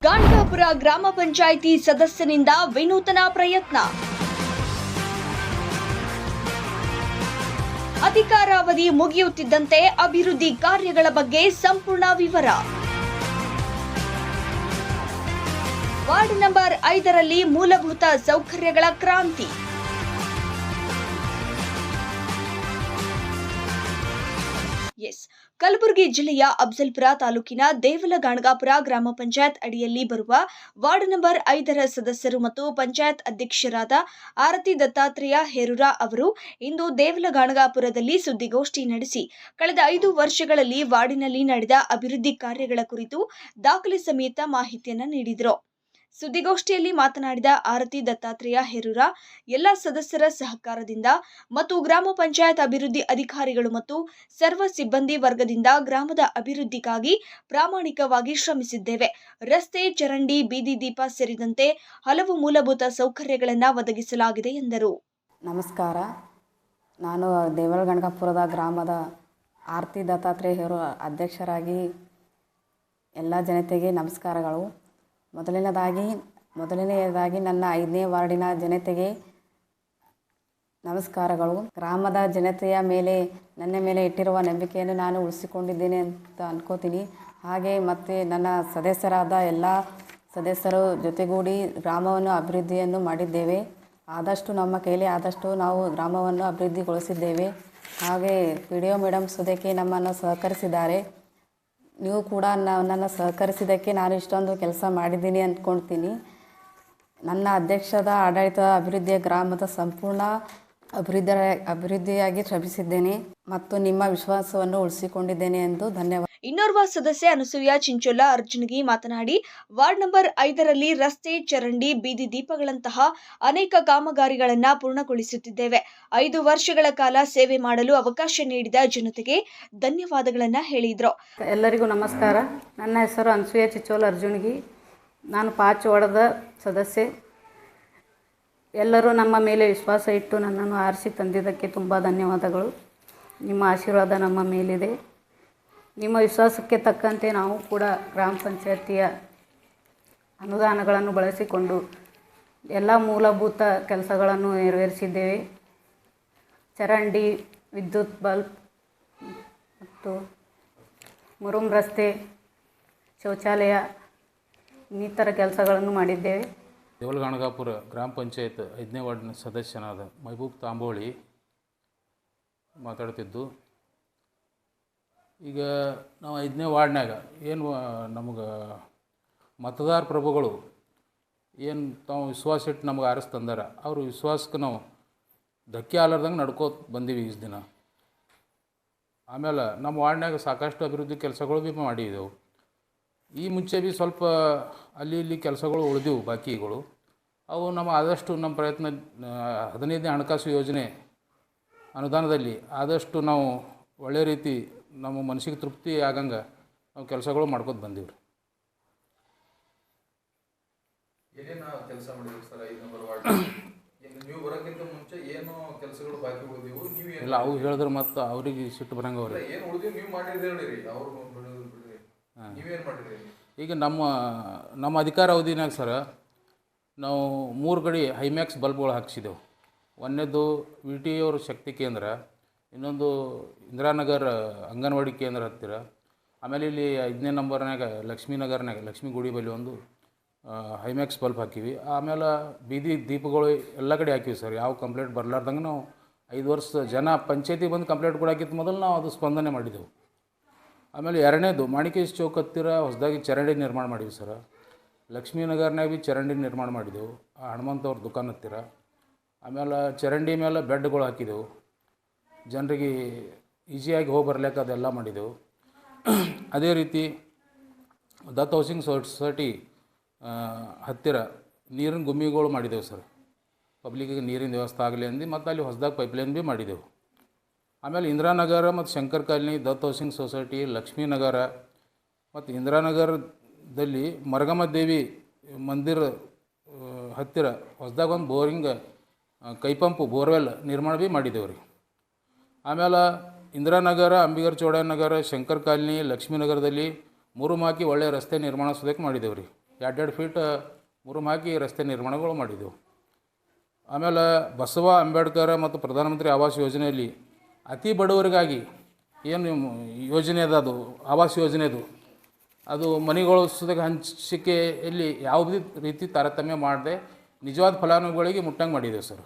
ಗಾಣಗಾಪುರ ಗ್ರಾಮ ಪಂಚಾಯಿತಿ ಸದಸ್ಯನಿಂದ ವಿನೂತನ ಪ್ರಯತ್ನ. ಅಧಿಕಾರಾವಧಿ ಮುಗಿಯುತ್ತಿದ್ದಂತೆ ಅಭಿವೃದ್ಧಿ ಕಾರ್ಯಗಳ ಬಗ್ಗೆ ಸಂಪೂರ್ಣ ವಿವರ. ವಾರ್ಡ್ ನಂಬರ್ 5ರಲ್ಲಿ ಮೂಲಭೂತ ಸೌಕರ್ಯಗಳ ಕ್ರಾಂತಿ. ಕಲಬುರಗಿ ಜಿಲ್ಲೆಯ ಅಫಜಲಪುರ ತಾಲೂಕಿನ ದೇವಲಗಾಣಗಾಪುರ ಗ್ರಾಮ ಪಂಚಾಯತ್ ಅಡಿಯಲ್ಲಿ ಬರುವ ವಾರ್ಡ್ ನಂಬರ್ 5ರ ಸದಸ್ಯರು ಮತ್ತು ಪಂಚಾಯತ್ ಅಧ್ಯಕ್ಷರಾದ ಆರತಿ ದತ್ತಾತ್ರೇಯ ಹೇರೂರ ಅವರು ಇಂದು ದೇವಲಗಾಣಗಾಪುರದಲ್ಲಿ ಸುದ್ದಿಗೋಷ್ಠಿ ನಡೆಸಿ ಕಳೆದ 5 ವರ್ಷಗಳಲ್ಲಿ ವಾರ್ಡಿನಲ್ಲಿ ನಡೆದ ಅಭಿವೃದ್ಧಿ ಕಾರ್ಯಗಳ ಕುರಿತು ದಾಖಲೆ ಸಮೇತ ಮಾಹಿತಿಯನ್ನು ನೀಡಿದರು. ಸುದ್ದಿಗೋಷ್ಠಿಯಲ್ಲಿ ಮಾತನಾಡಿದ ಆರತಿ ದತ್ತಾತ್ರೇಯ ಹೇರೂರ ಎಲ್ಲ ಸದಸ್ಯರ ಸಹಕಾರದಿಂದ ಮತ್ತು ಗ್ರಾಮ ಪಂಚಾಯತ್ ಅಭಿವೃದ್ಧಿ ಅಧಿಕಾರಿಗಳು ಮತ್ತು ಸರ್ವ ಸಿಬ್ಬಂದಿ ವರ್ಗದಿಂದ ಗ್ರಾಮದ ಅಭಿವೃದ್ಧಿಗಾಗಿ ಪ್ರಾಮಾಣಿಕವಾಗಿ ಶ್ರಮಿಸಿದ್ದೇವೆ. ರಸ್ತೆ, ಚರಂಡಿ, ಬೀದಿ ದೀಪ ಸೇರಿದಂತೆ ಹಲವು ಮೂಲಭೂತ ಸೌಕರ್ಯಗಳನ್ನು ಒದಗಿಸಲಾಗಿದೆ ಎಂದರು. ನಮಸ್ಕಾರ. ನಾನು ದೇವಲಗಾಣಗಾಪುರದ ಗ್ರಾಮದ ಆರತಿ ದತ್ತಾತ್ರೇಯ ಹೇರೂರ ಅಧ್ಯಕ್ಷರಾಗಿ ಎಲ್ಲ ಜನತೆಗೆ ನಮಸ್ಕಾರಗಳು. ಮೊದಲನೆಯದಾಗಿ ನನ್ನ 5ನೇ ವಾರ್ಡಿನ ಜನತೆಗೆ ನಮಸ್ಕಾರಗಳು. ಗ್ರಾಮದ ಜನತೆಯ ಮೇಲೆ ನನ್ನ ಮೇಲೆ ಇಟ್ಟಿರುವ ನಂಬಿಕೆಯನ್ನು ನಾನು ಉಳಿಸಿಕೊಂಡಿದ್ದೇನೆ ಅಂತ ಅನ್ಕೋತೀನಿ. ಹಾಗೆ ಮತ್ತು ನನ್ನ ಸದಸ್ಯರಾದ ಎಲ್ಲ ಸದಸ್ಯರು ಜೊತೆಗೂಡಿ ಗ್ರಾಮವನ್ನು ಅಭಿವೃದ್ಧಿಯನ್ನು ಮಾಡಿದ್ದೇವೆ. ಆದಷ್ಟು ನಮ್ಮ ಕೈಲಿ ಆದಷ್ಟು ನಾವು ಗ್ರಾಮವನ್ನು ಅಭಿವೃದ್ಧಿಗೊಳಿಸಿದ್ದೇವೆ. ಹಾಗೆ PDO ಮೇಡಮ್ ಸದ್ಯಕ್ಕೆ ನಮ್ಮನ್ನು ಸಹಕರಿಸಿದ್ದಾರೆ. ನೀವು ಕೂಡ ನನ್ನನ್ನು ಸಹಕರಿಸಿದ್ದಕ್ಕೆ ನಾನು ಇಷ್ಟೊಂದು ಕೆಲಸ ಮಾಡಿದ್ದೀನಿ ಅಂದ್ಕೊಳ್ತೀನಿ. ನನ್ನ ಅಧ್ಯಕ್ಷದ ಆಡಳಿತ ಅಭಿವೃದ್ಧಿಯ ಗ್ರಾಮದ ಸಂಪೂರ್ಣ ಅಭಿವೃದ್ಧಿಯಾಗಿ ಶ್ರಮಿಸಿದ್ದೇನೆ ಮತ್ತು ನಿಮ್ಮ ವಿಶ್ವಾಸವನ್ನು ಉಳಿಸಿಕೊಂಡಿದ್ದೇನೆ ಎಂದು ಧನ್ಯವಾದ. ಇನ್ನೋರ್ವ ಸದಸ್ಯೆ ಅನಸೂಯ ಚಿಂಚೋಲ ಅರ್ಜುನಗಿ ಮಾತನಾಡಿ, ವಾರ್ಡ್ ನಂಬರ್ 5ರಲ್ಲಿ ರಸ್ತೆ, ಚರಂಡಿ, ಬೀದಿ ದೀಪಗಳಂತಹ ಅನೇಕ ಕಾಮಗಾರಿಗಳನ್ನು ಪೂರ್ಣಗೊಳಿಸುತ್ತಿದ್ದೇವೆ. 5 ವರ್ಷಗಳ ಕಾಲ ಸೇವೆ ಮಾಡಲು ಅವಕಾಶ ನೀಡಿದ ಜನತೆಗೆ ಧನ್ಯವಾದಗಳನ್ನು ಹೇಳಿದರು. ಎಲ್ಲರಿಗೂ ನಮಸ್ಕಾರ. ನನ್ನ ಹೆಸರು ಅನಸೂಯ ಚಿಂಚೋಲ ಅರ್ಜುನಗಿ. ನಾನು ಪಾಚವಾಡದ ಸದಸ್ಯೆ. ಎಲ್ಲರೂ ನಮ್ಮ ಮೇಲೆ ವಿಶ್ವಾಸ ಇಟ್ಟು ನನ್ನನ್ನು ಆರಿಸಿ ತಂದಿದ್ದಕ್ಕೆ ತುಂಬ ಧನ್ಯವಾದಗಳು. ನಿಮ್ಮ ಆಶೀರ್ವಾದ ನಮ್ಮ ಮೇಲಿದೆ. ನಿಮ್ಮ ವಿಶ್ವಾಸಕ್ಕೆ ತಕ್ಕಂತೆ ನಾವು ಕೂಡ ಗ್ರಾಮ ಪಂಚಾಯತಿಯ ಅನುದಾನಗಳನ್ನು ಬಳಸಿಕೊಂಡು ಎಲ್ಲ ಮೂಲಭೂತ ಕೆಲಸಗಳನ್ನು ನೆರವೇರಿಸಿದ್ದೇವೆ. ಚರಂಡಿ, ವಿದ್ಯುತ್ ಬಲ್ಬ್ ಮತ್ತು ಮುರುಮ್ ರಸ್ತೆ, ಶೌಚಾಲಯ ಇನ್ನಿತರ ಕೆಲಸಗಳನ್ನು ಮಾಡಿದ್ದೇವೆ. ದೇವಲಗಾಣಗಾಪುರ ಗ್ರಾಮ ಪಂಚಾಯತ್ 5ನೇ ವಾರ್ಡಿನ ಸದಸ್ಯನಾದ ಮೆಹಬೂಬ್ ತಾಂಬೋಳಿ ಮಾತಾಡ್ತಿದ್ದು. ಈಗ ನಾವು 5ನೇ ವಾರ್ಡ್ನಾಗ ಏನು ನಮಗೆ ಮತದಾರ ಪ್ರಭುಗಳು ಏನು ತಾವು ವಿಶ್ವಾಸ ಇಟ್ಟು ನಮಗೆ ಆರಿಸ್ತಂದಾರ, ಅವ್ರ ವಿಶ್ವಾಸಕ್ಕೆ ನಾವು ಧಕ್ಕೆ ಆಲಾರ್ದಂಗೆ ನಡ್ಕೋತ ಬಂದೀವಿ ಇಷ್ಟು ದಿನ. ಆಮೇಲೆ ನಮ್ಮ ವಾರ್ಡ್ನಾಗ ಸಾಕಷ್ಟು ಅಭಿವೃದ್ಧಿ ಕೆಲಸಗಳು ಭೀ ಮಾಡಿದೆವು. ಈ ಮುಂಚೆ ಭೀ ಸ್ವಲ್ಪ ಅಲ್ಲಿ ಇಲ್ಲಿ ಕೆಲಸಗಳು ಉಳಿದೆವು ಬಾಕಿಗಳು. ಅವು ನಮ್ಮ ಆದಷ್ಟು ನಮ್ಮ ಪ್ರಯತ್ನ 15ನೇ ಹಣಕಾಸು ಯೋಜನೆ ಅನುದಾನದಲ್ಲಿ ಆದಷ್ಟು ನಾವು ಒಳ್ಳೆ ರೀತಿ ನಮ್ಮ ಮನಸ್ಸಿಗೆ ತೃಪ್ತಿ ಆಗಂಗೆ ನಾವು ಕೆಲಸಗಳು ಮಾಡ್ಕೊತ ಬಂದೀವಿ. ಏನೇನು ಕೆಲಸ ಮಾಡಿದ್ರಿ ಸರ್ 5 ನಂಬರ್ ವಾರ್ಡ್? ನೀವು ಬರೋಕ್ಕಿಂತ ಮುಂಚೆ ಏನು ಕೆಲಸಗಳು ಬಾಕಿ ಉಳಿದಿವು? ನೀವು ಇಲ್ಲ ಅವು ಹೇಳಿದ್ರೆ ಮತ್ತು ಅವ್ರಿಗೆ ಸಿಟ್ಟು ಬರಂಗೆ ಅವ್ರಿಗೆ ಏನು ಉಳಿದಿವು ನೀವು ಮಾಡಿದ್ರೆ ಹೇಳಿರಿ, ಅವ್ರು ಬಿಡ್ರಿ. ನೀವೇನು ಮಾಡಿರಿ? ಈಗ ನಮ್ಮ ಅಧಿಕಾರ ಅವಧಿನಾಗ ಸರ ನಾವು 3 ಕಡೆ ಹೈಮ್ಯಾಕ್ಸ್ ಬಲ್ಬ್ಗಳು ಹಾಕ್ಸಿದೆವು. ಒಂದನೇದು VT ಅವ್ರ ಶಕ್ತಿ ಕೇಂದ್ರ, ಇನ್ನೊಂದು ಇಂದಿರಾನಗರ ಅಂಗನವಾಡಿ ಕೇಂದ್ರ ಹತ್ತಿರ, ಆಮೇಲೆ ಇಲ್ಲಿ 5ನೇ ನಂಬರ್ನಾಗ ಲಕ್ಷ್ಮೀನಗರ್ನಾಗ ಲಕ್ಷ್ಮೀ ಗುಡಿ ಬಳಿ ಒಂದು ಹೈಮ್ಯಾಕ್ಸ್ ಬಲ್ಬ್ ಹಾಕಿವಿ. ಆಮೇಲೆ ಬೀದಿ ದೀಪಗಳು ಎಲ್ಲ ಕಡೆ ಹಾಕಿವಿ ಸರ್. ಯಾವ ಕಂಪ್ಲೇಂಟ್ ಬರಲಾರ್ದಂಗೆ ನಾವು 5 ವರ್ಷ ಜನ ಪಂಚಾಯತಿ ಬಂದು ಕಂಪ್ಲೇಂಟ್ ಕೊಡಾಕಿತ್ತು ಮೊದಲು ನಾವು ಅದು ಸ್ಪಂದನೆ ಮಾಡಿದೆವು. ಆಮೇಲೆ 2ನೇದು ಮಾಣಿಕೇಶ್ ಚೌಕ್ ಹತ್ತಿರ ಹೊಸದಾಗಿ ಚರಂಡಿ ನಿರ್ಮಾಣ ಮಾಡಿವಿ ಸರ. ಲಕ್ಷ್ಮೀನಗರ್ನಾಗ ಭೀ ಚರಂಡಿ ನಿರ್ಮಾಣ ಮಾಡಿದೆವು ಹನುಮಂತವ್ರ ದುಕಾನ್ ಹತ್ತಿರ. ಆಮೇಲೆ ಚರಂಡಿ ಮೇಲೆ ಬೆಡ್ಗಳು ಹಾಕಿದೆವು, ಜನರಿಗೆ ಈಸಿಯಾಗಿ ಹೋಗಿ ಬರ್ಲಿಕ್ಕೆ ಅದೆಲ್ಲ ಮಾಡಿದೆವು. ಅದೇ ರೀತಿ ದತ್ ಹೌಸಿಂಗ್ ಸೊಸೈಟಿ ಹತ್ತಿರ ನೀರಿನ ಗುಮ್ಮಿಗಳು ಮಾಡಿದೆವು ಸರ್. ಪಬ್ಲಿಕ್ಕಿಗೆ ನೀರಿನ ವ್ಯವಸ್ಥೆ ಆಗಲಿ ಅಂದು ಮತ್ತು ಅಲ್ಲಿ ಹೊಸದಾಗಿ ಪೈಪ್ಲೈನ್ ಭೀ ಮಾಡಿದೆವು. ಆಮೇಲೆ ಇಂದಿರಾನಗರ ಮತ್ತು Shankar colony, Dutt housing society, Lakshminagar ಮತ್ತು ಇಂದಿರಾನಗರದಲ್ಲಿ ಮರಗಮ್ಮ ದೇವಿ ಮಂದಿರ ಹತ್ತಿರ ಹೊಸದಾಗಿ ಒಂದು ಬೋರಿಂಗ್ ಕೈಪಂಪು ಬೋರ್ವೆಲ್ ನಿರ್ಮಾಣ ಭೀ ಮಾಡಿದ್ದೇವೆ ರೀ. ಆಮೇಲೆ ಇಂದಿರಾನಗರ, ಅಂಬಿಗರ ಚೌಡಯ್ಯನಗರ, ಶಂಕರ್ ಕಾಲನಿ, ಲಕ್ಷ್ಮೀನಗರದಲ್ಲಿ 3 ಹಾಕಿ ಒಳ್ಳೆಯ ರಸ್ತೆ ನಿರ್ಮಾಣ ಸೋದಕ್ಕೆ ಮಾಡಿದ್ದೇವೆ ರೀ. 2 ಫೀಟ್ ಮುರುಮ್ ಹಾಕಿ ರಸ್ತೆ ನಿರ್ಮಾಣಗಳು ಮಾಡಿದೆವು. ಆಮೇಲೆ ಬಸವ ಅಂಬೇಡ್ಕರ್ ಮತ್ತು ಪ್ರಧಾನಮಂತ್ರಿ ಆವಾಸ್ ಯೋಜನೆಯಲ್ಲಿ ಅತಿ ಬಡವರಿಗಾಗಿ ಏನು ಯೋಜನೆ ಅದ, ಅದು ಆವಾಸ್ ಯೋಜನೆದು ಅದು ಮನೆಗಳು ಸುದಾಗ ಹಂಚಿಕೆಯಲ್ಲಿ ಯಾವುದೇ ರೀತಿ ತಾರತಮ್ಯ ಮಾಡದೆ ನಿಜವಾದ ಫಲಾನುಭವಿಗಳಿಗೆ ಮುಟ್ಟಂಗೆ ಮಾಡಿದ್ದೇವೆ ಸರ್.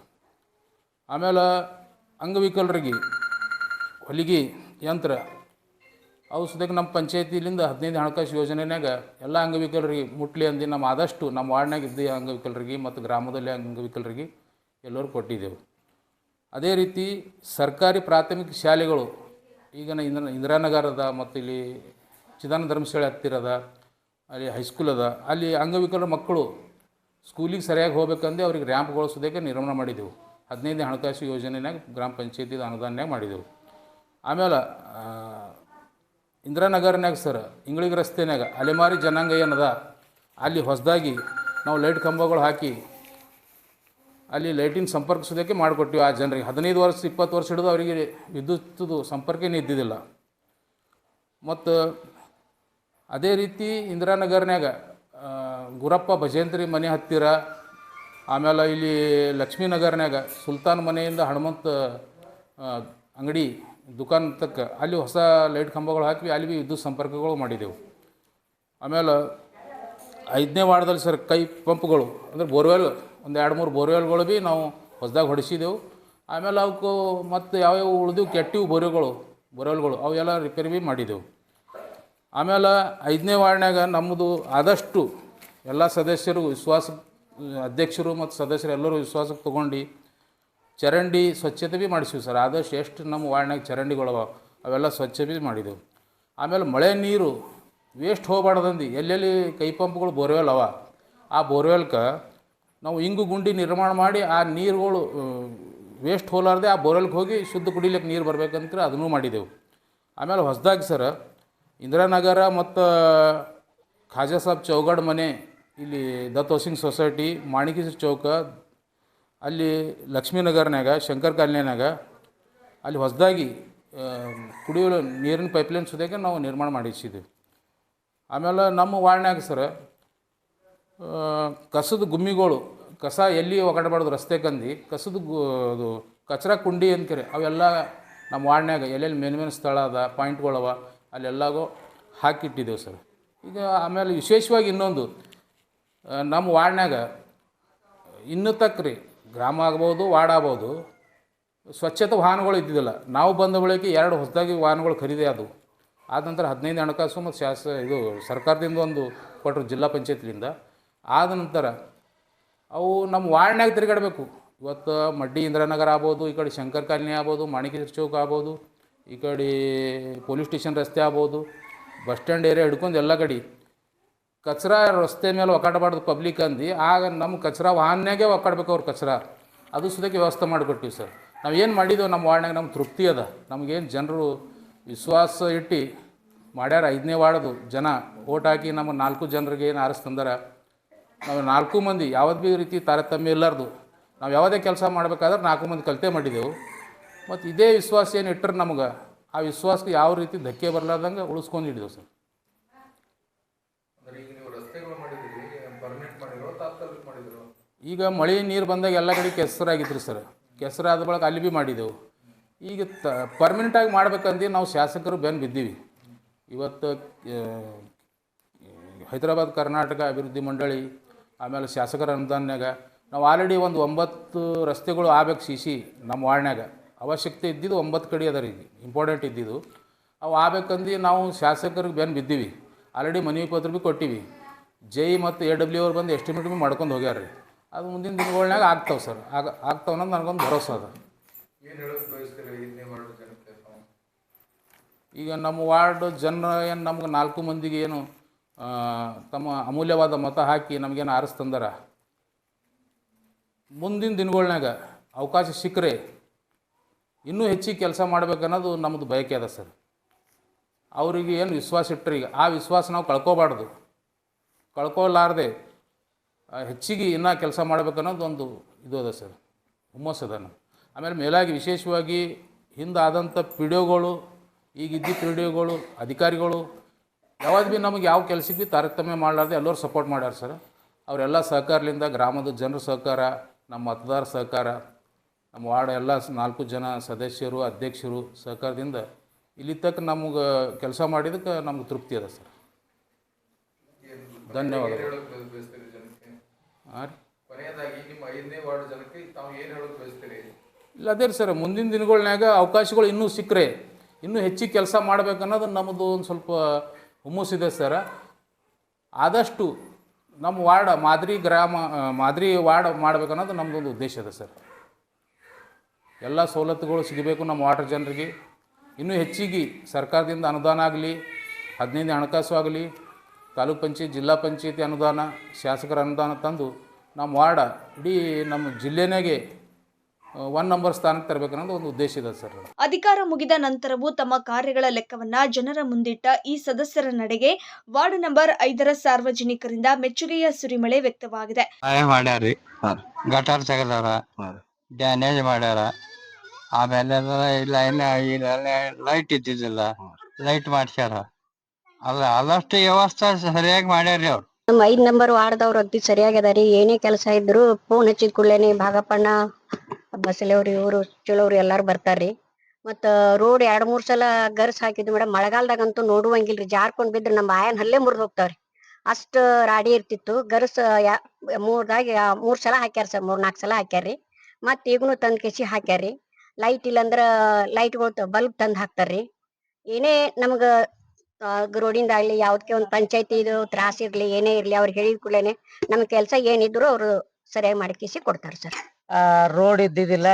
ಆಮೇಲೆ ಅಂಗವಿಕಲರಿಗೆ ಹೊಲಿಗೆ ಯಂತ್ರ ಅವು ಸುದಾಗ ನಮ್ಮ ಪಂಚಾಯತಿಲಿಂದ 15 ಹಣಕಾಸು ಯೋಜನೆಯಾಗ ಎಲ್ಲ ಅಂಗವಿಕಲರಿಗೆ ಮುಟ್ಲಿ ಅಂದು ನಮ್ಮ ಆದಷ್ಟು ನಮ್ಮ ವಾರ್ಡ್ನಾಗ ಇದ್ದ ಅಂಗವಿಕಲರಿಗೆ ಮತ್ತು ಗ್ರಾಮದಲ್ಲಿ ಅಂಗವಿಕಲರಿಗೆ ಎಲ್ಲರೂ ಕೊಟ್ಟಿದ್ದೆವು. ಅದೇ ರೀತಿ ಸರ್ಕಾರಿ ಪ್ರಾಥಮಿಕ ಶಾಲೆಗಳು ಈಗ ಇಂದಿರಾನಗರ ಅದ ಮತ್ತು ಇಲ್ಲಿ ಚಿದಾನಂದ ಧರ್ಮಸ್ಥಳ ಹತ್ತಿರದ ಅಲ್ಲಿ ಹೈಸ್ಕೂಲ್ ಅದ, ಅಲ್ಲಿ ಅಂಗವಿಕಲರ ಮಕ್ಕಳು ಸ್ಕೂಲಿಗೆ ಸರಿಯಾಗಿ ಹೋಗ್ಬೇಕಂದ್ರೆ ಅವ್ರಿಗೆ ರ್ಯಾಂಪ್ಗಳು ಸುದಕ್ಕೆ ನಿರ್ಮಾಣ ಮಾಡಿದೆವು. 15 ಹಣಕಾಸು ಯೋಜನೆಯಾಗ ಗ್ರಾಮ ಪಂಚಾಯತಿ ಅನುದಾನನಾಗ ಮಾಡಿದೆವು. ಆಮೇಲೆ ಇಂದಿರಾನಗರ್ನಾಗ ಸರ್ ಇಂಗ್ಳಿಗೆ ರಸ್ತೆನಾಗ ಅಲೆಮಾರಿ ಜನಾಂಗ ಏನದ ಅಲ್ಲಿ ಹೊಸದಾಗಿ ನಾವು ಲೈಟ್ ಕಂಬಗಳು ಹಾಕಿ ಅಲ್ಲಿ ಲೈಟಿನ ಸಂಪರ್ಕ ಸುದಕ್ಕೆ ಮಾಡಿಕೊಟ್ಟಿವಿ. ಆ ಜನರಿಗೆ 15 ವರ್ಷ 20 ವರ್ಷ ಹಿಡಿದು ಅವರಿಗೆ ವಿದ್ಯುತ್ದು ಸಂಪರ್ಕನೇ ಇದ್ದಿದ್ದಿಲ್ಲ. ಮತ್ತು ಅದೇ ರೀತಿ ಇಂದಿರಾನಗರ್ನಾಗ ಗುರಪ್ಪ ಭಜೇಂದ್ರಿ ಮನೆ ಹತ್ತಿರ, ಆಮೇಲೆ ಇಲ್ಲಿ ಲಕ್ಷ್ಮೀನಗರ್ನಾಗ ಸುಲ್ತಾನ್ ಮನೆಯಿಂದ ಹನುಮಂತ ಅಂಗಡಿ ದುಕಾನ್ ತಕ್ಕ ಅಲ್ಲಿ ಹೊಸ ಲೈಟ್ ಕಂಬಗಳು ಹಾಕಿ ಅಲ್ಲಿ ಭೀ ವಿದ್ಯುತ್ ಸಂಪರ್ಕಗಳು ಮಾಡಿದೆವು. ಆಮೇಲೆ 5ನೇ ವಾರ್ಡ್ದಲ್ಲಿ ಸರ್ ಕೈ ಪಂಪ್ಗಳು ಅಂದರೆ ಬೋರ್ವೆಲ್ ಒಂದು 2-3 ಬೋರ್ವೆಲ್ಗಳು ಭೀ ನಾವು ಹೊಸದಾಗಿ ಹೊಡಿಸಿದೆವು. ಆಮೇಲೆ ಅವಕ್ಕೂ ಮತ್ತು ಯಾವ್ಯಾವ ಉಳಿದು ಕೆಟ್ಟಿವು ಬೋರ್ವೆಲ್ಗಳು ಅವೆಲ್ಲ ರಿಪೇರಿ ಭೀ ಮಾಡಿದೆವು. ಆಮೇಲೆ 5ನೇ ವಾರ್ಡ್ನಾಗ ನಮ್ಮದು ಆದಷ್ಟು ಎಲ್ಲ ಸದಸ್ಯರು ಅಧ್ಯಕ್ಷರು ಮತ್ತು ಸದಸ್ಯರು ಎಲ್ಲರೂ ವಿಶ್ವಾಸಕ್ಕೆ ತೊಗೊಂಡು ಚರಂಡಿ ಸ್ವಚ್ಛತೆ ಭೀ ಮಾಡಿಸಿವಿ ಸರ್. ಆದಷ್ಟು ಎಷ್ಟು ನಮ್ಮ ವಾರ್ಡ್ನಾಗ ಚರಂಡಿಗಳವ ಅವೆಲ್ಲ ಸ್ವಚ್ಛ ಭೀ ಮಾಡಿದೆವು. ಆಮೇಲೆ ಮಳೆ ನೀರು ವೇಸ್ಟ್ ಹೋಗಬಾರ್ದಂದು ಎಲ್ಲೆಲ್ಲಿ ಕೈ ಪಂಪ್ಗಳು ಬೋರ್ವೆಲ್ ಅವ ಆ ಬೋರ್ವೆಲ್ಗೆ ನಾವು ಇಂಗು ಗುಂಡಿ ನಿರ್ಮಾಣ ಮಾಡಿ ಆ ನೀರುಗಳು ವೇಸ್ಟ್ ಹೋಲಾರ್ದೆ ಆ ಬೋರ್ವೆಲ್ಗೆ ಹೋಗಿ ಶುದ್ಧ ಕುಡಿಲಿಕ್ಕೆ ನೀರು ಬರ್ಬೇಕಂತ ಅದನ್ನೂ ಮಾಡಿದೆವು. ಆಮೇಲೆ ಹೊಸದಾಗಿ ಸರ್ ಇಂದಿರಾನಗರ ಮತ್ತು ಖಾಜಾ ಸಾಬ್ ಚೌಗಡ್ ಮನೆ ಇಲ್ಲಿ ದತ್ ಹೌಸಿಂಗ್ ಸೊಸೈಟಿ ಮಾಣಿಕೇಶ್ವರ ಚೌಕ ಅಲ್ಲಿ ಲಕ್ಷ್ಮೀನಗರ್ನಾಗ ಶಂಕರ್ ಕಾಲನಿನಾಗ ಅಲ್ಲಿ ಹೊಸದಾಗಿ ಕುಡಿಯಲು ನೀರಿನ ಪೈಪ್ಲೈನ್ ಸುದಕ್ಕೆ ನಾವು ನಿರ್ಮಾಣ ಮಾಡಿಸಿದ್ದೀವಿ. ಆಮೇಲೆ ನಮ್ಮ ವಾರ್ಡ್ನಾಗ ಸರ್ ಕಸದ ಗುಮ್ಮಿಗಳು ಕಸ ಎಲ್ಲಿ ಒಗಡಬಾರ್ದು ರಸ್ತೆ ಕಂದು ಕಸದ ಅದು ಕಚರಾ ಕುಂಡಿ ಅಂತಾರೆ ಅವೆಲ್ಲ ನಮ್ಮ ವಾರ್ಡ್ನಾಗ ಎಲ್ಲೆಲ್ಲಿ ಮೇನ್ ಸ್ಥಳ ಅದ ಪಾಯಿಂಟ್ಗಳವ ಅಲ್ಲೆಲ್ಲಗೂ ಹಾಕಿಟ್ಟಿದ್ದೇವೆ ಸರ್. ಈಗ ಆಮೇಲೆ ವಿಶೇಷವಾಗಿ ಇನ್ನೊಂದು ನಮ್ಮ ವಾರ್ಡ್ನಾಗ ಇನ್ನೂ ತಕ್ರಿ ಗ್ರಾಮ ಆಗ್ಬೋದು ವಾರ್ಡ್ ಆಗ್ಬೋದು ಸ್ವಚ್ಛತಾ ವಾಹನಗಳು ಇದ್ದಿದ್ದಿಲ್ಲ. ನಾವು ಬಂದ ಬಳಿಕ 2 ಹೊಸದಾಗಿ ವಾಹನಗಳು ಖರೀದಿ ಆದವು. ಆದ ನಂತರ 15 ಹಣಕಾಸು ಮತ್ತು ಇದು ಸರ್ಕಾರದಿಂದ ಒಂದು ಕೊಟ್ಟರು ಜಿಲ್ಲಾ ಪಂಚಾಯತ್ಲಿಂದ. ಆದ ನಂತರ ಅವು ನಮ್ಮ ವಾರ್ಡ್ನಾಗ ತಿರುಗಾಡಬೇಕು. ಇವತ್ತು ಮಡ್ಡಿ ಇಂದಿರಾನಗರ ಆಗ್ಬೋದು, ಈ ಕಡೆ ಶಂಕರ್ ಕಾಲನಿ ಆಗ್ಬೋದು, ಮಾಣಿಕೇಶ್ವರ ಚೌಕ ಆಗ್ಬೋದು, ಈ ಕಡೆ ಪೊಲೀಸ್ ಸ್ಟೇಷನ್ ರಸ್ತೆ ಆಗ್ಬೋದು, ಬಸ್ ಸ್ಟ್ಯಾಂಡ್ ಏರಿಯಾ ಹಿಡ್ಕೊಂಡು ಎಲ್ಲ ಕಡೆ ಕಚರಾ ರಸ್ತೆ ಮೇಲೆ ಒಕ್ಕಾಡಬಾರ್ದು ಪಬ್ಲಿಕ್ ಅಂದು ಆಗ ನಮ್ಮ ಕಚರಾ ವಾಹನಾಗೆ ಒಕ್ಕಾಡ್ಬೇಕು ಅವ್ರು ಕಚರಾ ಅದು ಸುದಕ್ಕೆ ವ್ಯವಸ್ಥೆ ಮಾಡಿಕೊಟ್ಟಿವಿ ಸರ್. ನಾವು ಏನು ಮಾಡಿದ್ದೇವೆ ನಮ್ಮ ವಾರ್ಡ್ನಾಗ ನಮ್ಗೆ ತೃಪ್ತಿ ಅದ. ನಮಗೇನು ಜನರು ವಿಶ್ವಾಸ ಇಟ್ಟು ಮಾಡ್ಯಾರ 5ನೇ ವಾರ್ಡ್ದು ಜನ ಓಟ್ ಹಾಕಿ ನಮ್ಮ 4 ಜನರಿಗೆ ಏನು ಆರಿಸ್ತಂದ್ರೆ ನಾವು 4 ಮಂದಿ ಯಾವ್ದು ಭೀ ರೀತಿ ತಾರತಮ್ಯ ಇಲ್ಲಾರ್ದು ನಾವು ಯಾವುದೇ ಕೆಲಸ ಮಾಡಬೇಕಾದ್ರೆ 4 ಮಂದಿ ಕಲಿತೆ ಮಾಡಿದೆವು. ಮತ್ತು ಇದೇ ವಿಶ್ವಾಸ ಏನು ಇಟ್ಟರೆ ನಮ್ಗೆ ಆ ವಿಶ್ವಾಸಕ್ಕೆ ಯಾವ ರೀತಿ ಧಕ್ಕೆ ಬರಲಾರ್ದಂಗೆ ಉಳಿಸ್ಕೊಂಡಿದ್ದೇವೆ ಸರ್. ಅಂದ್ರೆ ಈಗ ನೀವು ರಸ್ತೆಗಳು ಮಾಡಿದ್ರಿ ಪರ್ಮನೆಂಟ್ ಮಾಡಿರೋ ತಾತ್ಕಾಲಿಕ ಮಾಡಿದ್ರು? ಈಗ ಮಳೆ ನೀರು ಬಂದಾಗ ಎಲ್ಲ ಕಡೆ ಕೆಸರಾಗಿತ್ತು ಸರ್. ಕೆಸರಾದ ಬಳಿಕ ಅಲ್ಲಿ ಭೀ ಮಾಡಿದೆವು. ಈಗ ಪರ್ಮನೆಂಟಾಗಿ ಮಾಡ್ಬೇಕಂದು ನಾವು ಶಾಸಕರು ಬೆನ್ನು ಬಿದ್ದೀವಿ. ಇವತ್ತು ಹೈದರಾಬಾದ್ ಕರ್ನಾಟಕ ಅಭಿವೃದ್ಧಿ ಮಂಡಳಿ ಆಮೇಲೆ ಶಾಸಕರ ಅನುದಾನ್ಯಾಗ ನಾವು ಆಲ್ರೆಡಿ ಒಂದು 9 ರಸ್ತೆಗಳು ಆಗ್ಬೇಕು ಸಿ ನಮ್ಮ ವಾರ್ಡ್ನಾಗ ಅವಶ್ಯಕತೆ ಇದ್ದಿದ್ದು 9 ಕಡೆ ಅದ ರೀ ಇಂಪಾರ್ಟೆಂಟ್ ಇದ್ದಿದ್ದು ಅವು ಆಗ್ಬೇಕಂದು ನಾವು ಶಾಸಕರಿಗೆ ಬೆನ್ನು ಬಿದ್ದೀವಿ. ಆಲ್ರೆಡಿ ಮನವಿ ಪತ್ರ ಭೀ ಕೊಟ್ಟಿವಿ. ಜೈ ಮತ್ತು AW ಅವ್ರು ಬಂದು ಎಸ್ಟಿಮೇಟ್ ಭೀ ಮಾಡ್ಕೊಂಡು ಹೋಗ್ಯಾರ ರೀ. ಅದು ಮುಂದಿನ ದಿನಗಳನ್ನಾಗ ಆಗ್ತಾವೆ ಸರ್. ಆಗ್ತಾವೆ ಅನ್ನೋದು ನನಗೊಂದು ಭರೋಸೆ ಅದ. ಏನು ಹೇಳೋದು ಬಯಸ್ತೀರಿ 5ನೇ ವಾರ್ಡ್ ಜನಕ್ಕೆ? ಈಗ ನಮ್ಮ ವಾರ್ಡ್ ಜನ ಏನು ನಮ್ಗೆ 4 ಮಂದಿಗೆ ಏನು ತಮ್ಮ ಅಮೂಲ್ಯವಾದ ಮತ ಹಾಕಿ ನಮಗೇನು ಆರಿಸ್ತಂದಾರ ಮುಂದಿನ ದಿನಗಳ್ನಾಗ ಅವಕಾಶ ಸಿಕ್ಕರೆ ಇನ್ನೂ ಹೆಚ್ಚಿಗೆ ಕೆಲಸ ಮಾಡ್ಬೇಕನ್ನೋದು ನಮ್ಮದು ಬಯಕೆ ಅದ ಸರ್. ಅವರಿಗೆ ಏನು ವಿಶ್ವಾಸ ಇಟ್ಟರೆ ಈಗ ಆ ವಿಶ್ವಾಸ ನಾವು ಕಳ್ಕೊಲಾರ್ದೆ ಹೆಚ್ಚಿಗೆ ಇನ್ನೂ ಕೆಲಸ ಮಾಡ್ಬೇಕನ್ನೋದು ಒಂದು ಇದು ಅದ ಸರ್, ಹುಮ್ಮಸ್ಸದ. ಆಮೇಲೆ ಮೇಲಾಗಿ ವಿಶೇಷವಾಗಿ ಹಿಂದಾದಂಥ ಪಿ ಡಿ ಒಗಳು ಈಗಿದ್ದ ಪಿ ಡಿ ಒಗಳು ಅಧಿಕಾರಿಗಳು ಯಾವಾಗ ಭೀ ನಮಗೆ ಯಾವ ಕೆಲಸಕ್ಕೆ ಭೀ ತಾರತಮ್ಯ ಮಾಡಲಾರ್ದೆ ಎಲ್ಲರೂ ಸಪೋರ್ಟ್ ಮಾಡ್ಯಾರ ಸರ್. ಅವರೆಲ್ಲ ಸಹಕಾರದಿಂದ ಗ್ರಾಮದ ಜನರ ಸಹಕಾರ, ನಮ್ಮ ಮತದಾರ ಸಹಕಾರ, ನಮ್ಮ ವಾರ್ಡ್ ಎಲ್ಲ 4 ಜನ ಸದಸ್ಯರು, ಅಧ್ಯಕ್ಷರು ಸಹಕಾರದಿಂದ ಇಲ್ಲಿ ತಕ್ಕ ನಮಗೆ ಕೆಲಸ ಮಾಡಿದ್ದಕ್ಕೆ ನಮ್ಗೆ ತೃಪ್ತಿ ಅದ ಸರ್. ಧನ್ಯವಾದಗಳು. ಹೇಳೋಕೆ ಬಯಸ್ತೀರಿ ಜನಕ್ಕೆ? ಹಾಂ ರೀ. ಕೊನೆಯದಾಗಿ ನಿಮ್ಮ 5ನೇ ವಾರ್ಡ್ ಜನಕ್ಕೆ ತಾವು ಏನು ಹೇಳೋಕೆ ಬಯಸ್ತೀರಿ? ಇಲ್ಲ ಅದೇ ರೀ ಸರ್, ಮುಂದಿನ ದಿನಗಳ್ನಾಗ ಅವಕಾಶಗಳು ಇನ್ನೂ ಸಿಕ್ಕರೆ ಇನ್ನೂ ಹೆಚ್ಚಿಗೆ ಕೆಲಸ ಮಾಡ್ಬೇಕನ್ನೋದು ನಮ್ಮದು ಒಂದು ಸ್ವಲ್ಪ ಹುಮ್ಮಸ್ಸಿದೆ ಸರ್. ಆದಷ್ಟು ನಮ್ಮ ವಾರ್ಡ್ ಮಾದರಿ ವಾರ್ಡ್ ಮಾಡ್ಬೇಕನ್ನೋದು ನಮ್ಮದೊಂದು ಉದ್ದೇಶ ಇದೆ ಸರ್. ಎಲ್ಲ ಸವಲತ್ತುಗಳು ಸಿಗಬೇಕು ನಮ್ಮ ವಾರ್ಡ್ ಜನರಿಗೆ. ಇನ್ನೂ ಹೆಚ್ಚಿಗೆ ಸರ್ಕಾರದಿಂದ ಅನುದಾನ ಆಗಲಿ, 15 ಹಣಕಾಸು ಆಗಲಿ, ತಾಲೂಕ್ ಪಂಚಾಯತ್, ಜಿಲ್ಲಾ ಪಂಚಾಯತಿ ಅನುದಾನ, ಶಾಸಕರ ಅನುದಾನ ತಂದು ನಮ್ಮ ವಾರ್ಡ ಇಡೀ ನಮ್ಮ ಜಿಲ್ಲೆನಾಗೆ 1 ನಂಬರ್ ಸ್ಥಾನಕ್ಕೆ ತರಬೇಕನ್ನೋದು ಒಂದು ಉದ್ದೇಶ ಇದೆ ಸರ್. ಅಧಿಕಾರ ಮುಗಿದ ನಂತರವೂ ತಮ್ಮ ಕಾರ್ಯಗಳ ಲೆಕ್ಕವನ್ನ ಜನರ ಮುಂದಿಟ್ಟ ಈ ಸದಸ್ಯರ ನಡೆಗೆ ವಾರ್ಡ್ ನಂಬರ್ 5ರ ಸಾರ್ವಜನಿಕರಿಂದ ಮೆಚ್ಚುಗೆಯ ಸುರಿಮಳೆ ವ್ಯಕ್ತವಾಗಿದೆ. ಮಾಡ್ಯಾರ್ರಿ, ಗಟಾರ್ ತೆಗದಾರ, ಡ್ಯಾನೇಜ್ ಮಾಡ್ಯಾರ. ಆಮೇಲೆ ಲೈಟ್ ಇದ್ದಿದ್ದಿಲ್ಲ, ಲೈಟ್ ಮಾಡ್ಸ್ಯಾರ. ಆದಷ್ಟು ವ್ಯವಸ್ಥೆ ಸರಿಯಾಗಿ ಮಾಡ್ಯಾರ್ರಿ ಅವ್ರು. ನಮ್ಮ 5 ನಂಬರ್ ವಾರ್ಡ್ದವ್ರು ಅತಿ ಸರಿಯಾಗ್ಯದಾರಿ. ಏನೇ ಕೆಲಸ ಇದ್ರು ಫೋನ್ ಹಚ್ಚಿದ ಕೂಡಲೇನೆ ಭಾಗಪ್ಪಣ್ಣ, ಬಸಲೆಯವ್ರು, ಇವರು ಚಲೋವ್ರು ಎಲ್ಲಾರು ಬರ್ತಾರ್ರಿ. ಮತ್ತ ರೋಡ್ 2-3 ಸಲ ಗರ್ಸ್ ಹಾಕಿದ್ವಿ ಮೇಡಮ್. ಮಳೆಗಾಲದಾಗಂತೂ ನೋಡುವಂಗಿಲ್ರಿ, ಜಾರ್ಕೊಂಡ್ ಬಿದ್ರೆ ನಮ್ಮ ಆಯನ್ ಹಲ್ಲೇ ಮುರಿದು ಹೋಗ್ತಾವ್ರಿ. ಅಷ್ಟ ರಾಡಿ ಇರ್ತಿತ್ತು. ಗರ್ಸ್ 3 ಸಲ ಹಾಕ್ಯಾರ ಸರ್, 3-4 ಸಲ ಹಾಕ್ಯಾರ್ರಿ. ಮತ್ ಈಗನು ತಂದ್ ಕೆಸಿ ಹಾಕ್ಯಾರ್ರಿ. ಲೈಟ್ ಇಲ್ಲಂದ್ರ ಲೈಟ್ಗಳು ಬಲ್ಬ್ ತಂದ್ ಹಾಕ್ತಾರ್ರಿ. ಏನೇ ನಮ್ಗ ರೋಡಿಂದ ಆಗ್ಲಿ, ಯಾವ್ದಕ್ಕೆ ಒಂದು ಪಂಚಾಯತಿ ಇದು ತ್ರಾಸ ಇರ್ಲಿ, ಏನೇ ಇರ್ಲಿ, ಅವ್ರಿಗೆ ಹೇಳಿದ ಕೂಡಲೇನೆ ನಮ್ ಕೆಲ್ಸ ಏನಿದ್ರು ಅವ್ರು ಸರಿಯಾಗಿ ಮಾಡಿಕಿಸಿ ಕೊಡ್ತಾರ ಸರ್. ರೋಡ್ ಇದ್ದಿದ್ದಿಲ್ಲ,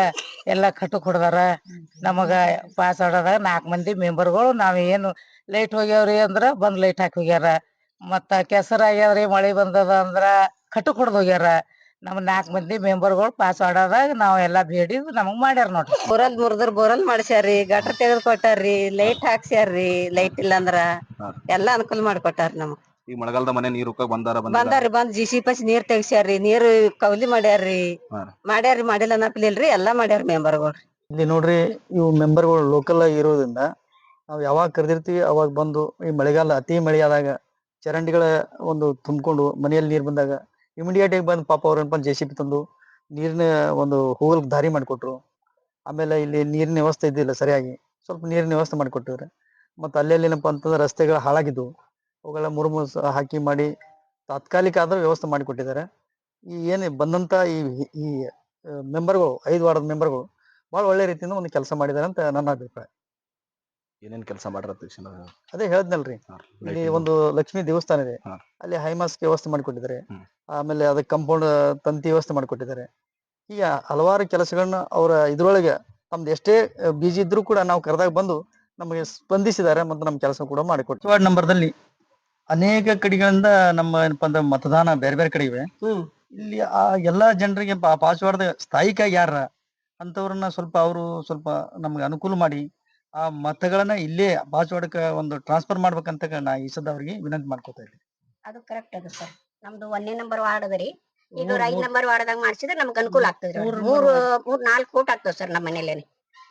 ಎಲ್ಲ ಕಟ್ಟಕ್ ಹೊಡ್ದಾರ. ನಮಗ ಪಾಸ್ ಆಡೋದಾಗ 4 ಮಂದಿ ಮೆಂಬರ್ಗಳು ನಾವ್ ಏನು ಲೈಟ್ ಹೋಗ್ಯಾವ್ರಿ ಅಂದ್ರ ಬಂದ್ ಲೈಟ್ ಹಾಕಿ ಹೋಗ್ಯಾರ. ಮತ್ತ ಕೆಸರ ಆಗ್ಯಾವ್ರಿ, ಮಳಿ ಬಂದದ ಅಂದ್ರ ಕಟ್ಟಕ್ ಹೊಡ್ದ್ ಹೋಗ್ಯಾರ. ನಮ್ 4 ಮಂದಿ ಮೆಂಬರ್ಗಳು ಪಾಸ್ ಆಡೋದಾಗ ನಾವ್ ಎಲ್ಲಾ ಬೇಡಿದ್ ನಮಗ್ ಮಾಡ್ಯಾರ ನೋಡ್ರಿ. ಬೋರಲ್ ಮುರ್ದ್ರ ಬೋರಲ್ ಮಾಡ್ಸ್ಯಾರ್ರಿ, ಗಟ್ರ ತೆಗೆದ್ ಕೊಟ್ಟಾರ್ರಿ, ಲೈಟ್ ಹಾಕ್ಸ್ಯಾರ್ರಿ. ಲೈಟ್ ಇಲ್ಲ ಅಂದ್ರ ಎಲ್ಲಾ ಅನುಕೂಲ ಮಾಡ್ಕೊಟ್ಟಾರ್ರಿ ನಮಗ್. ಈ ಮಳೆಗಾಲದ ಮನೆ ನೀರು ಬಂದಾರ್ರಿ, ಬಂದ್ ಜಿಸಿ ನೀರ್ ತೆಗ್ಸ್ಯಾರ್ರಿ, ನೀರು ಕೌಲಿ ಮಾಡ್ಯಾರ್ರಿ. ಮಾಡಿಲ್ಲ ಅನ್ನಪ್ಲಿಲ್ರಿ, ಎಲ್ಲಾ ಮಾಡ್ಯಾರ ಮೆಂಬರ್ಗಳು. ಇಲ್ಲಿ ನೋಡ್ರಿ, ಇವು ಮೆಂಬರ್ಗಳು ಲೋಕಲ್ ಆಗಿ ಇರೋದ್ರಿಂದ ನಾವು ಯಾವಾಗ ಕರೆದಿರ್ತೀವಿ ಅವಾಗ ಬಂದು, ಈ ಮಳೆಗಾಲ ಅತಿ ಮಳೆ ಆದಾಗ ಚರಂಡಿಗಳ ಒಂದು ತುಂಬಿಕೊಂಡು ಮನೆಯಲ್ಲಿ ನೀರು ಬಂದಾಗ ಇಮಿಡಿಯೇಟ್ ಆಗಿ ಬಂದು ಪಾಪ ಅವ್ರೇನಪ್ಪ JCB ತಂದು ನೀರಿನ ಒಂದು ಹೋಗಲ್ ದಾರಿ ಮಾಡಿಕೊಟ್ರು. ಆಮೇಲೆ ಇಲ್ಲಿ ನೀರಿನ ವ್ಯವಸ್ಥೆ ಇದ್ದಿಲ್ಲ ಸರಿಯಾಗಿ, ಸ್ವಲ್ಪ ನೀರಿನ ವ್ಯವಸ್ಥೆ ಮಾಡಿಕೊಟ್ಟಿವ್ರೆ. ಮತ್ತು ಅಲ್ಲೆಲ್ಲಿ ಏನಪ್ಪ ಅಂತಂದ್ರೆ ರಸ್ತೆಗಳು ಹಾಳಾಗಿದ್ದು ಅವುಗಳ ಮುರುಮು ಹಾಕಿ ಮಾಡಿ ತಾತ್ಕಾಲಿಕ ಆದ್ರೂ ವ್ಯವಸ್ಥೆ ಮಾಡಿಕೊಟ್ಟಿದ್ದಾರೆ. ಈ ಏನು ಬಂದಂತ ಈ ಮೆಂಬರ್ಗಳು, 5 ವಾರ್ಡ್ ಮೆಂಬರ್ಗಳು ಭಾಳ ಒಳ್ಳೆ ರೀತಿಯಿಂದ ಒಂದು ಕೆಲಸ ಮಾಡಿದ್ದಾರೆ ಅಂತ ನನ್ನ ಅಭಿಪ್ರಾಯ. ಏನೇನ್ ಕೆಲಸ ಮಾಡ್ರ? ಅದೇ ಹೇಳ್ದ್ನಲ್ರಿ, ಇಲ್ಲಿ ಒಂದು ಲಕ್ಷ್ಮೀ ದೇವಸ್ಥಾನ ಇದೆ, ಅಲ್ಲಿ ಹೈಮಾಸ್ಕ್ ವ್ಯವಸ್ಥೆ ಮಾಡಿಕೊಟ್ಟಿದ್ದಾರೆ. ಆಮೇಲೆ ಅದಕ್ಕೆ ಕಾಂಪೌಂಡ್ ತಂತಿ ವ್ಯವಸ್ಥೆ ಮಾಡಿಕೊಟ್ಟಿದ್ದಾರೆ. ಈಗ ಹಲವಾರು ಕೆಲಸಗಳನ್ನ ಅವರ ಇದ್ರೊಳಗೆ ನಮ್ದು ಎಷ್ಟೇ ಬಿಜಿ ಇದ್ರೂ ಕೂಡ ನಾವು ಕರೆದಾಗ ಬಂದು ನಮಗೆ ಸ್ಪಂದಿಸಿದ್ದಾರೆ ಮತ್ತು ನಮ್ಮ ಕೆಲಸ ಕೂಡ ಮಾಡಿಕೊಟ್ಟು. ವಾರ್ಡ್ ನಂಬರ್ದಲ್ಲಿ ಅನೇಕ ಕಡೆಗಳಿಂದ ನಮ್ಮ ಏನಪ್ಪಾ ಅಂದ್ರೆ ಮತದಾನ ಬೇರೆ ಬೇರೆ ಕಡೆ ಇವೆ. ಇಲ್ಲಿ ಆ ಎಲ್ಲಾ ಜನರಿಗೆ ಪಾಸ್ವಾರ್ಡ್ ಸ್ಥಾಯಿಕಾಗಿ ಯಾರ ಅಂತವ್ರನ್ನ ಅವರು ಸ್ವಲ್ಪ ನಮ್ಗೆ ಅನುಕೂಲ ಮಾಡಿ ಆ ಮತಗಳನ್ನ ಇಲ್ಲೇ ಪಾಸ್ವಾರ್ಡ್ಕ ಒಂದು ಟ್ರಾನ್ಸ್ಫರ್ ಮಾಡ್ಬೇಕಂತ ನಾ ಈ ಸದ ಅವ್ರಿಗೆ ವಿನಂತಿ ಮಾಡ್ಕೊತಾ ಇದ್ದೀನಿ. ಅದು ಕರೆಕ್ಟ್ ಅದ ಸರ್. ನಮ್ದು 1ನೇ ನಂಬರ್ ವಾರ್ಡ್ ಅದರಿ. ಈಗ 5 ನಂಬರ್ ವಾರ್ಡ್ದಾಗ ಮಾಡ್ಸಿದ್ರೆ ನಮ್ಗೆ ಅನುಕೂಲ ಆಗ್ತದ್ರಿ. 3-4 ಕೋಟ್ ಆಗ್ತದೆ ಸರ್ ನಮ್ಮ ಮನೇಲೇನೆ.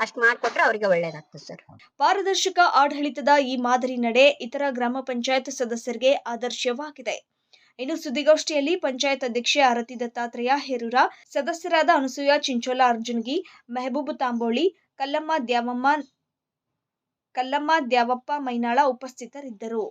ಅಷ್ಟ್ ಮಾಡ್ಕೊಟ್ರೆ ಅವ್ರಿಗೆ ಒಳ್ಳೇದಾಗ್ತದೆ ಸರ್. ಪಾರದರ್ಶಕ ಆಡಳಿತದ ಈ ಮಾದರಿ ನಡೆ ಇತರ ಗ್ರಾಮ ಪಂಚಾಯತ್ ಸದಸ್ಯರಿಗೆ ಆದರ್ಶವಾಗಿದೆ. ಇನ್ನು ಸುದ್ದಿಗೋಷ್ಠಿಯಲ್ಲಿ ಪಂಚಾಯತ್ ಅಧ್ಯಕ್ಷೆ ಆರತಿ ದತ್ತಾತ್ರೇಯ ಹೇರೂರ, ಸದಸ್ಯರಾದ ಅನಸೂಯ ಚಿಂಚೋಲ ಅರ್ಜುನ್ಗಿ, ಮೆಹಬೂಬ್ ತಾಂಬೋಳಿ, ಕಲ್ಲಮ್ಮ ದ್ಯಾವಪ್ಪ ಮೈನಾಳ ಉಪಸ್ಥಿತರಿದ್ದರು.